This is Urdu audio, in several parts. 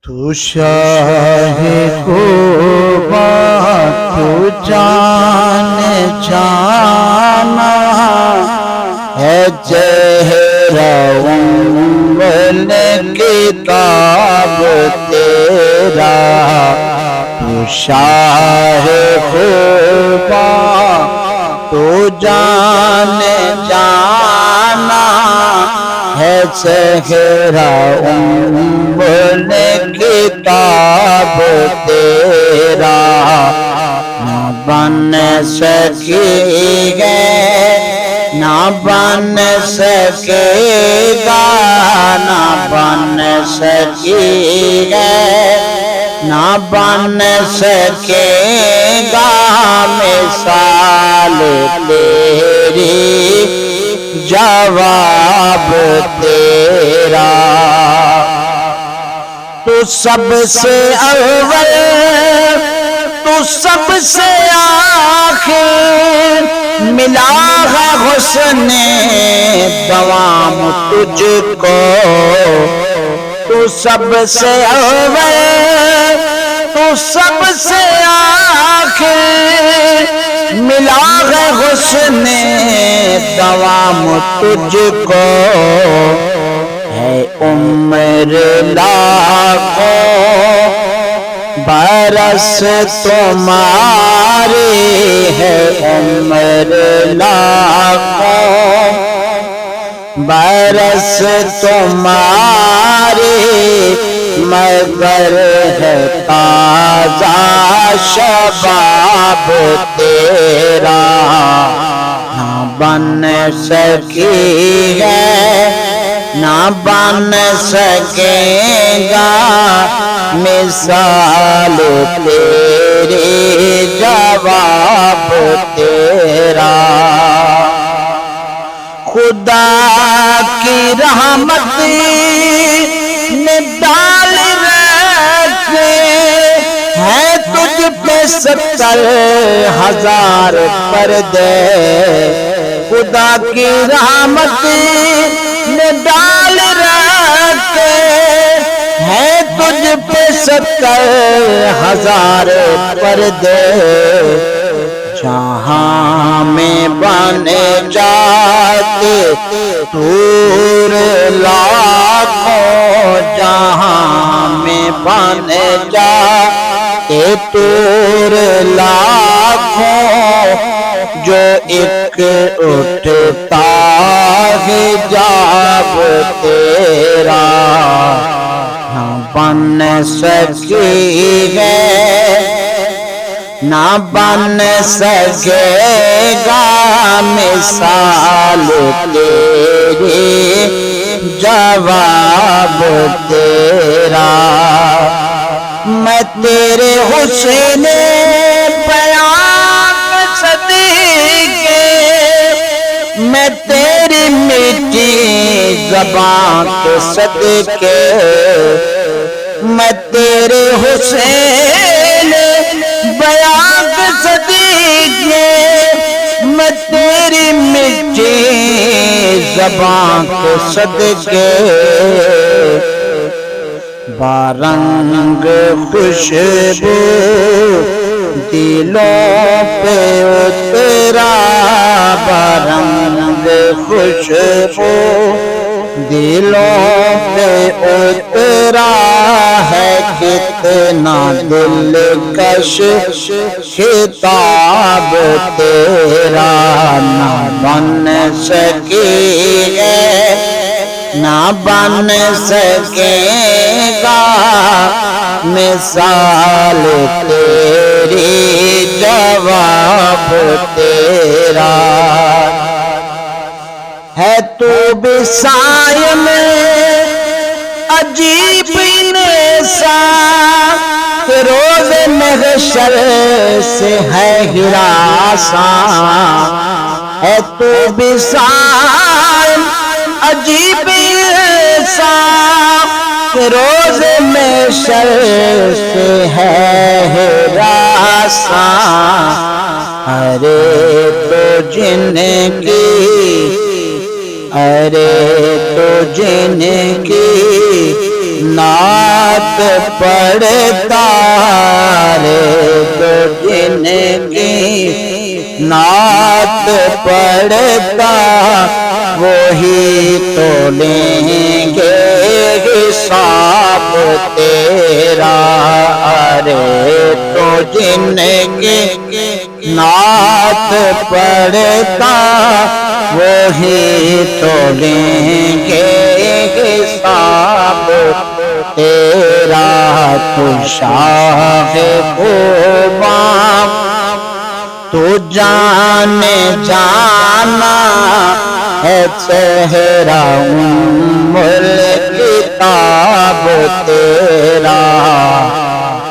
تو شاہ خوبا تو جان جانا ہے چہرہ اول کتاب تیرا تو شاہ خوبا تو جان جانا ہے چہرہ اول کتاب تیرا نہ بن سکی ہے نہ بن سکے گا نہ بن سکی ہے نہ بن سکے گا مثال تیری جواب تیرا تو سب سے اول تو سب سے آخر ملا ہے حسن دوام تجھ کو تو سب سے اول تو سب سے آخر ملا ہے حسن دوام تجھ کو ہے عمر لاکھوں برس تمہاری ہے عمر لاکھوں برس تمہاری مگر ہے تازہ شباب تیرا نہ بن سکی ہے نہ بن سکے گا مثال تیری جواب تیرا خدا کی رحمت نے ڈال رکھے ہے تجھ پہ 70,000 پردے خدا کی رحمت نے ڈال رکھے ہے تجھ پہ 70,000 پردے جہاں میں بنے جاتے طور لاکھوں جہاں میں بنے جاتے طور لاکھوں جو ایک اٹھتا حجاب تیرا نہ بن سکی ہے نہ بن سکے گا مثال تیری جواب تیرا میں تیرے حسن بیان صدیقے میں تیری میٹھی زبان کے صدقے میں تیرے حسین بیان کے صدیقے میں تیری میٹھی زبان کے صدقے بارنگ خوشبو دلوں پہ اترا بارنگ خوشبو دلوں پہ اترا ہے کتنا دلکش خطاب تیرا نہ بن سکی ہے نہ بن سکے گا مثال تیری جواب تیرا ہے تو بھی سائے میں عجیب انسا کہ روز محشر سے ہے ہراساں ہے تو بھی سائے عجیب انسان کہ روز محشر سے ہے ہراساں ارے تو جن کی ارے تو جن کی نعت پڑھتا رے تو جن کی نعت پڑھتا وہی تو لیں گے حساب تیرا ارے تو جن کی نعت پڑھتا وہی تو لیں گے حساب تیرا تو شاہ قربان تو جان جانا ہے چہرہ الکتاب تیرا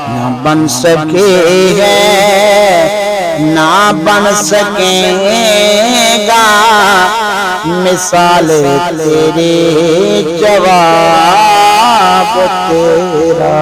نہ بن سکی ہے نہ بن سکیں گا مثال تیری جواب تیرا